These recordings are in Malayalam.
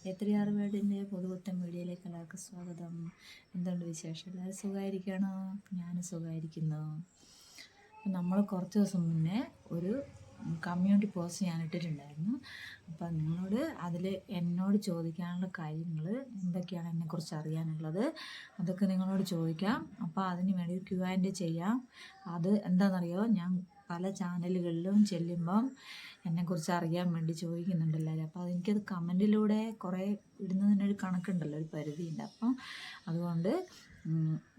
എത്രയാറ് വേർഡിൻ്റെ പുതുപുത്തൻ വീഡിയോയിലേക്ക് എല്ലാവർക്കും സ്വാഗതം. എന്തുണ്ട് വിശേഷം? എല്ലാവരും സുഖമായിരിക്കണോ? ഞാൻ സുഖമായിരിക്കുന്നു. നമ്മൾ കുറച്ച് ദിവസം മുന്നേ ഒരു കമ്മ്യൂണിറ്റി പോസ്റ്റ് ഞാൻ ഇട്ടിട്ടുണ്ടായിരുന്നു. അപ്പം നിങ്ങളോട് അതിൽ എന്നോട് ചോദിക്കാനുള്ള കാര്യങ്ങൾ എന്തൊക്കെയാണ് എന്നെക്കുറിച്ച് അറിയാനുള്ളത് അതൊക്കെ നിങ്ങളോട് ചോദിക്കാം. അപ്പോൾ അതിന് വേണ്ടി Q&A ചെയ്യാം. അത് എന്താണെന്നറിയോ, ഞാൻ പല ചാനലുകളിലും ചെല്ലുമ്പം എന്നെക്കുറിച്ച് അറിയാൻ വേണ്ടി ചോദിക്കുന്നുണ്ടല്ലോ. അപ്പോൾ എനിക്കത് കമൻറ്റിലൂടെ കുറേ ഇടുന്നതിനൊരു കണക്കുണ്ടല്ലോ, ഒരു പരിധിയുണ്ട്. അപ്പം അതുകൊണ്ട്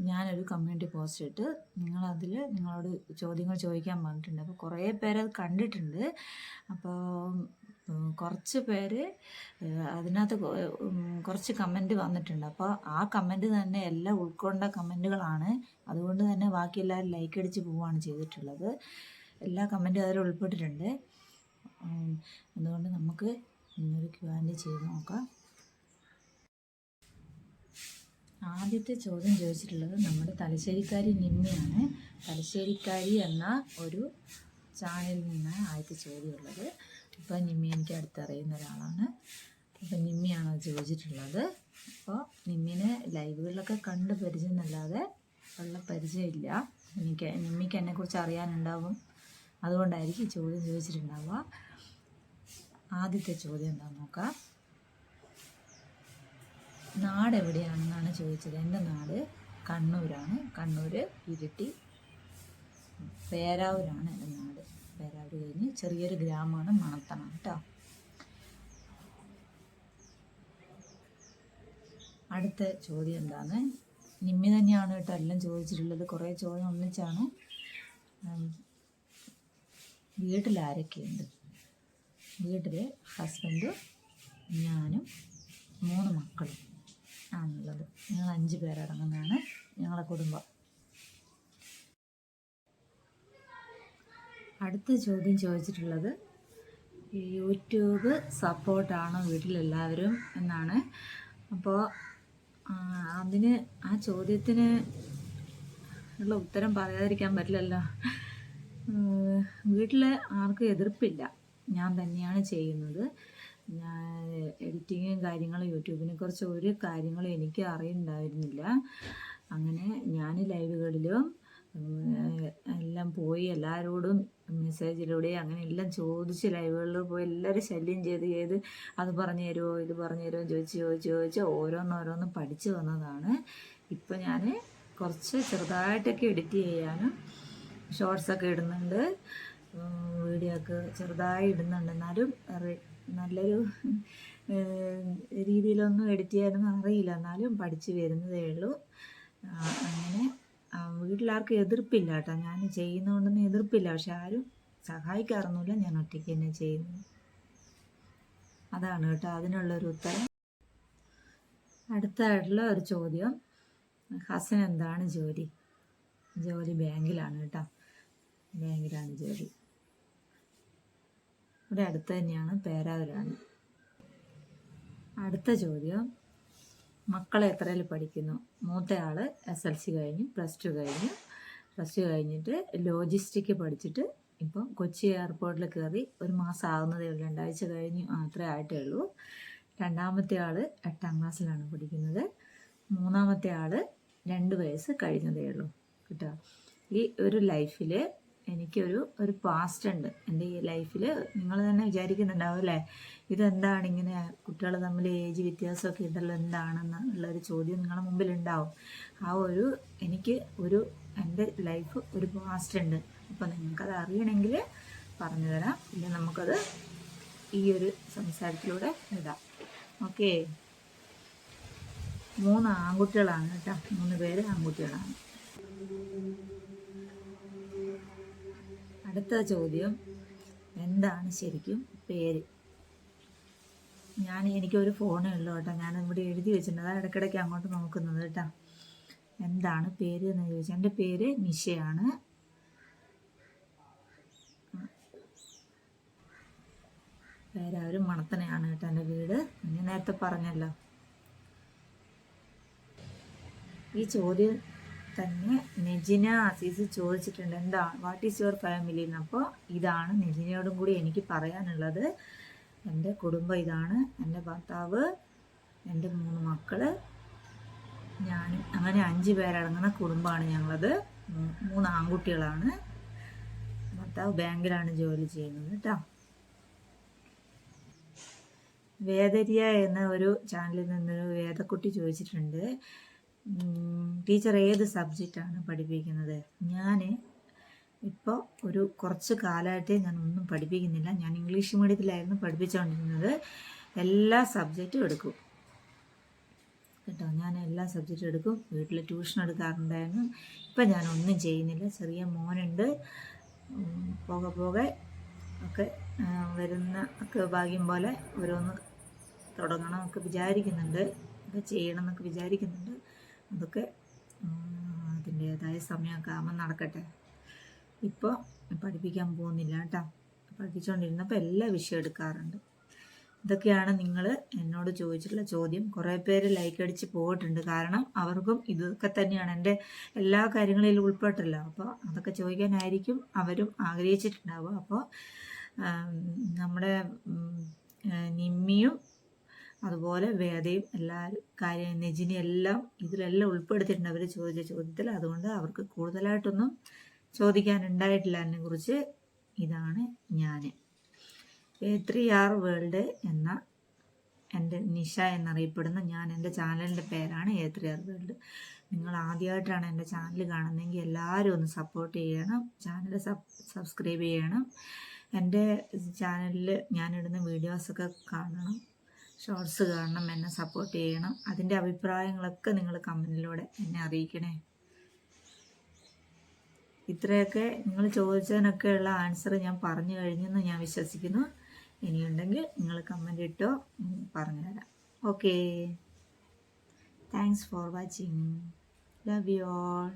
ഞാനൊരു കമ്മ്യൂണിറ്റി പോസ്റ്റ് ഇട്ട് നിങ്ങളതിൽ നിങ്ങളോട് ചോദ്യങ്ങൾ ചോദിക്കാൻ പറഞ്ഞിട്ടുണ്ട്. അപ്പോൾ കുറേ പേരത് കണ്ടിട്ടുണ്ട്. അപ്പോൾ കുറച്ച് പേര് അതിനകത്ത് കുറച്ച് കമൻറ്റ് വന്നിട്ടുണ്ട്. അപ്പോൾ ആ കമൻറ്റ് തന്നെ എല്ലാം ഉൾക്കൊണ്ട കമൻറ്റുകളാണ്. അതുകൊണ്ട് തന്നെ ബാക്കി എല്ലാവരും ലൈക്ക് അടിച്ച് പോവുകയാണ് ചെയ്തിട്ടുള്ളത്. എല്ലാ കമൻറ്റും അതിൽ ഉൾപ്പെട്ടിട്ടുണ്ട്. അതുകൊണ്ട് നമുക്ക് ഇന്നൊരു Q&A ചെയ്ത് നോക്കാം. ആദ്യത്തെ ചോദ്യം ചോദിച്ചിട്ടുള്ളത് നമ്മുടെ തലശ്ശേരിക്കാരി നിമ്മിയാണ്. തലശ്ശേരിക്കാരി എന്ന ഒരു ചാനലിൽ നിന്നാണ് ആദ്യത്തെ ചോദ്യമുള്ളത്. ഇപ്പോൾ നിമ്മി എനിക്ക് അടുത്തറിയുന്ന ഒരാളാണ്. അപ്പോൾ നിമ്മിയാണ് അത് ചോദിച്ചിട്ടുള്ളത്. അപ്പോൾ നിമ്മിനെ ലൈവുകളിലൊക്കെ കണ്ട് പരിചയം എന്നല്ലാതെ ഉള്ള പരിചയമില്ല. നിമ്മിക്ക് എന്നെക്കുറിച്ച് അറിയാനുണ്ടാവും. അതുകൊണ്ടായിരിക്കും ഈ ചോദ്യം ചോദിച്ചിട്ടുണ്ടാവുക. ആദ്യത്തെ ചോദ്യം എന്താണെന്ന് നോക്കാം. നാട് എവിടെയാണെന്നാണ് ചോദിച്ചത്. എൻ്റെ നാട് കണ്ണൂരാണ്. കണ്ണൂർ ഇരിട്ടി പേരാവൂരാണ് എൻ്റെ നാട്. പേരാവൂർ കഴിഞ്ഞ് ചെറിയൊരു ഗ്രാമമാണ് മണത്തണം കേട്ടോ. അടുത്ത ചോദ്യം എന്താണ്? നിമ്മി തന്നെയാണ് കേട്ടോ എല്ലാം ചോദിച്ചിട്ടുള്ളത്. കുറേ ചോദ്യം ഒന്നിച്ചാണ്. വീട്ടിൽ ആരൊക്കെയുണ്ട്? വീട്ടിൽ ഹസ്ബൻഡും ഞാനും 3 മക്കളും ആണുള്ളത്. ഞങ്ങൾ 5 പേരടങ്ങുന്നതാണ് ഞങ്ങളുടെ കുടുംബം. അടുത്ത ചോദ്യം ചോദിച്ചിട്ടുള്ളത് യൂട്യൂബ് സപ്പോർട്ടാണോ വീട്ടിലെല്ലാവരും എന്നാണ്. അപ്പോൾ ആ ചോദ്യത്തിന് ഉള്ള ഉത്തരം പറയാതിരിക്കാൻ പറ്റില്ലല്ലോ. വീട്ടിൽ ആർക്കും എതിർപ്പില്ല. ഞാൻ തന്നെയാണ് ചെയ്യുന്നത്. ഞാൻ എഡിറ്റിങ്ങും കാര്യങ്ങളും യൂട്യൂബിനെ കുറിച്ച് ഒരു കാര്യങ്ങളും എനിക്ക് അറിയുന്നുണ്ടായിരുന്നില്ല. അങ്ങനെ ഞാൻ ലൈവുകളിലും എല്ലാം പോയി എല്ലാവരോടും മെസ്സേജിലൂടെ അങ്ങനെ എല്ലാം ചോദിച്ച് ലൈവുകളിൽ പോയി എല്ലാവരും ശല്യം ചെയ്ത് അത് പറഞ്ഞു തരുമോ ഇത് പറഞ്ഞു തരുമോ ചോദിച്ച് ഓരോന്നോരോന്നും പഠിച്ചു വന്നതാണ്. ഇപ്പം ഞാൻ കുറച്ച് ചെറുതായിട്ടൊക്കെ എഡിറ്റ് ചെയ്യാനും ഷോർട്സൊക്കെ ഇടുന്നുണ്ട്, വീഡിയോ ഒക്കെ ചെറുതായി ഇടുന്നുണ്ട്. എന്നാലും നല്ലൊരു രീതിയിലൊന്നും എഡിറ്റ് ചെയ്യാനൊന്നും അറിയില്ല. എന്നാലും പഠിച്ചു വരുന്നതേ ഉള്ളൂ. അങ്ങനെ വീട്ടിലാർക്കും എതിർപ്പില്ല കേട്ടോ. ഞാൻ ചെയ്യുന്നതുകൊണ്ടൊന്നും എതിർപ്പില്ല. പക്ഷെ ആരും സഹായിക്കാറൊന്നുമില്ല. ഞാൻ ഒറ്റയ്ക്ക് തന്നെ ചെയ്യുന്നു. അതാണ് കേട്ടോ അതിനുള്ളൊരു ഉത്തരം. അടുത്തായിട്ടുള്ള ഒരു ചോദ്യം, ഹസൻ എന്താണ് ജോലി? ജോലി ബാങ്കിലാണ് കേട്ടോ. ബാങ്കിലാണ് ജോലി. ഇവിടെ അടുത്ത് തന്നെയാണ്, പേരാവൂരാണ്. അടുത്ത ചോദ്യം, മക്കളെ എത്രയിൽ പഠിക്കുന്നു? മൂത്തയാൾ SLC കഴിഞ്ഞ് +2 കഴിഞ്ഞു. +2 കഴിഞ്ഞിട്ട് ലോജിസ്റ്റിക് പഠിച്ചിട്ട് ഇപ്പം കൊച്ചി എയർപോർട്ടിൽ കയറി 1 മാസം ആകുന്നതേ ഉള്ളൂ. 2 ആഴ്ച കഴിഞ്ഞ് അത്രേ ആയിട്ടേ ഉള്ളൂ. രണ്ടാമത്തെ ആൾ 8ാം ക്ലാസ്സിലാണ് പഠിക്കുന്നത്. മൂന്നാമത്തെ ആൾ 2 വയസ്സ് കഴിഞ്ഞതേ ഉള്ളൂ കേട്ടോ. ഈ ഒരു ലൈഫിൽ എനിക്കൊരു പാസ്റ്റ് ഉണ്ട്. എൻ്റെ ഈ ലൈഫിൽ നിങ്ങൾ തന്നെ വിചാരിക്കുന്നുണ്ടാവും അല്ലേ, ഇതെന്താണ് ഇങ്ങനെ കുട്ടികൾ തമ്മിൽ ഏജ് വ്യത്യാസമൊക്കെ ഉണ്ടല്ലോ, എന്താണെന്നുള്ളൊരു ചോദ്യം നിങ്ങളുടെ മുമ്പിലുണ്ടാവും. എനിക്ക് എൻ്റെ ലൈഫ് ഒരു പാസ്റ്റ് ഉണ്ട്. അപ്പോൾ നിങ്ങൾക്കത് അറിയണമെങ്കിൽ പറഞ്ഞു തരാം. ഇല്ല നമുക്കത് ഈ ഒരു സംസാരത്തിലൂടെ ഇടാം. ഓക്കെ. 3 ആൺകുട്ടികളാണ് കേട്ടോ. 3 പേര് ആൺകുട്ടികളാണ്. അടുത്ത ചോദ്യം, എന്താണ് ശരിക്കും പേര്? എനിക്കൊരു ഫോണേ ഉള്ളൂ കേട്ടോ. ഞാനിവിടെ എഴുതി വെച്ചിട്ടുണ്ട്. അത് ഇടയ്ക്കിടയ്ക്ക് അങ്ങോട്ട് നോക്കുന്നത് കേട്ടോ. എന്താണ് പേര് എന്ന് ചോദിച്ചാൽ എൻ്റെ പേര് നിഷയാണ്. പേരാവൂർ മണത്തണയാണ് കേട്ടോ എൻ്റെ വീട്. ഞാൻ നേരത്തെ പറഞ്ഞല്ലോ. ഈ ചോദ്യം തന്നെ നെജിന അസീസ് ചോദിച്ചിട്ടുണ്ട്, വാട്ട് ഈസ് യുവർ ഫാമിലി എന്ന്. അപ്പോൾ ഇതാണ് നെജിനയോടും കൂടി എനിക്ക് പറയാനുള്ളത്. എൻ്റെ കുടുംബം ഇതാണ്. എൻ്റെ ഭർത്താവ് എൻ്റെ 3 മക്കൾ, ഞാനും. അങ്ങനെ 5 പേരടങ്ങുന്ന കുടുംബമാണ് ഞങ്ങളത്. 3 ആൺകുട്ടികളാണ്. ഭർത്താവ് ബാങ്കിലാണ് ജോലി ചെയ്യുന്നത് കേട്ടോ. വേദരിയ എന്ന ഒരു ചാനലിൽ നിന്നൊരു വേദക്കുട്ടി ചോദിച്ചിട്ടുണ്ട്, ടീച്ചർ ഏത് സബ്ജക്റ്റാണ് പഠിപ്പിക്കുന്നത്? ഞാൻ ഇപ്പോൾ ഒരു കുറച്ച് കാലമായിട്ട് ഞാൻ ഒന്നും പഠിപ്പിക്കുന്നില്ല. ഞാൻ ഇംഗ്ലീഷ് മീഡിയത്തിലായിരുന്നു പഠിപ്പിച്ചുകൊണ്ടിരുന്നത്. എല്ലാ സബ്ജക്റ്റും എടുക്കും കേട്ടോ. ഞാൻ എല്ലാ സബ്ജക്റ്റും എടുക്കും. വീട്ടിൽ ട്യൂഷൻ എടുക്കാറുണ്ടായിരുന്നു. ഇപ്പം ഞാനൊന്നും ചെയ്യുന്നില്ല. ചെറിയ മോനുണ്ട്. പോകെ ഒക്കെ വരുന്ന ഒക്കെ ഭാഗ്യം പോലെ ഓരോന്ന് തുടങ്ങണമെന്നൊക്കെ വിചാരിക്കുന്നുണ്ട്, ഒക്കെ ചെയ്യണം എന്നൊക്കെ വിചാരിക്കുന്നുണ്ട്. അതൊക്കെ അതിൻ്റേതായ സമയമൊക്കെ ആകുമ്പോൾ നടക്കട്ടെ. ഇപ്പോൾ പഠിപ്പിക്കാൻ പോകുന്നില്ല കേട്ടോ. പഠിപ്പിച്ചുകൊണ്ടിരുന്നപ്പോൾ എല്ലാ വിഷയം എടുക്കാറുണ്ട്. ഇതൊക്കെയാണ് നിങ്ങൾ എന്നോട് ചോദിച്ചിട്ടുള്ള ചോദ്യം. കുറേ പേര് ലൈക്ക് അടിച്ച് പോയിട്ടുണ്ട്. കാരണം അവർക്കും ഇതൊക്കെ തന്നെയാണ്, എൻ്റെ എല്ലാ കാര്യങ്ങളിലും ഉൾപ്പെട്ടല്ലോ. അപ്പോൾ അതൊക്കെ ചോദിക്കാനായിരിക്കും അവരും ആഗ്രഹിച്ചിട്ടുണ്ടാവുക. അപ്പോൾ നമ്മുടെ നിമ്മിയും അതുപോലെ വേദയും എല്ലാവരും നെജിനി എല്ലാം ഇതിലെല്ലാം ഉൾപ്പെടുത്തിയിട്ടുണ്ട് അവർ ചോദിച്ച ചോദ്യത്തിൽ. അതുകൊണ്ട് അവർക്ക് കൂടുതലായിട്ടൊന്നും ചോദിക്കാനുണ്ടായിട്ടില്ല അതിനെക്കുറിച്ച്. ഇതാണ് ഞാൻ. A3R വേൾഡ് എന്ന എൻ്റെ നിഷ എന്നറിയപ്പെടുന്ന എൻ്റെ ചാനലിൻ്റെ പേരാണ് A3R വേൾഡ്. നിങ്ങൾ ആദ്യമായിട്ടാണ് എൻ്റെ ചാനൽ കാണുന്നതെങ്കിൽ എല്ലാവരും ഒന്ന് സപ്പോർട്ട് ചെയ്യണം. ചാനൽ സബ്സ്ക്രൈബ് ചെയ്യണം. എൻ്റെ ചാനലിൽ ഞാനിടുന്ന വീഡിയോസൊക്കെ കാണണം, ഷോർട്സ് കാണണം, എന്നെ സപ്പോർട്ട് ചെയ്യണം. അതിൻ്റെ അഭിപ്രായങ്ങളൊക്കെ നിങ്ങൾ കമൻറ്റിലൂടെ എന്നെ അറിയിക്കണേ. ഇത്രയൊക്കെ നിങ്ങൾ ചോദിച്ചതിനൊക്കെയുള്ള ആൻസർ ഞാൻ പറഞ്ഞു കഴിഞ്ഞെന്ന് ഞാൻ വിശ്വസിക്കുന്നു. ഇനിയുണ്ടെങ്കിൽ നിങ്ങൾ കമൻ്റ് ഇട്ടോ, പറഞ്ഞുതരാം. Okay, thanks for watching. Love you all.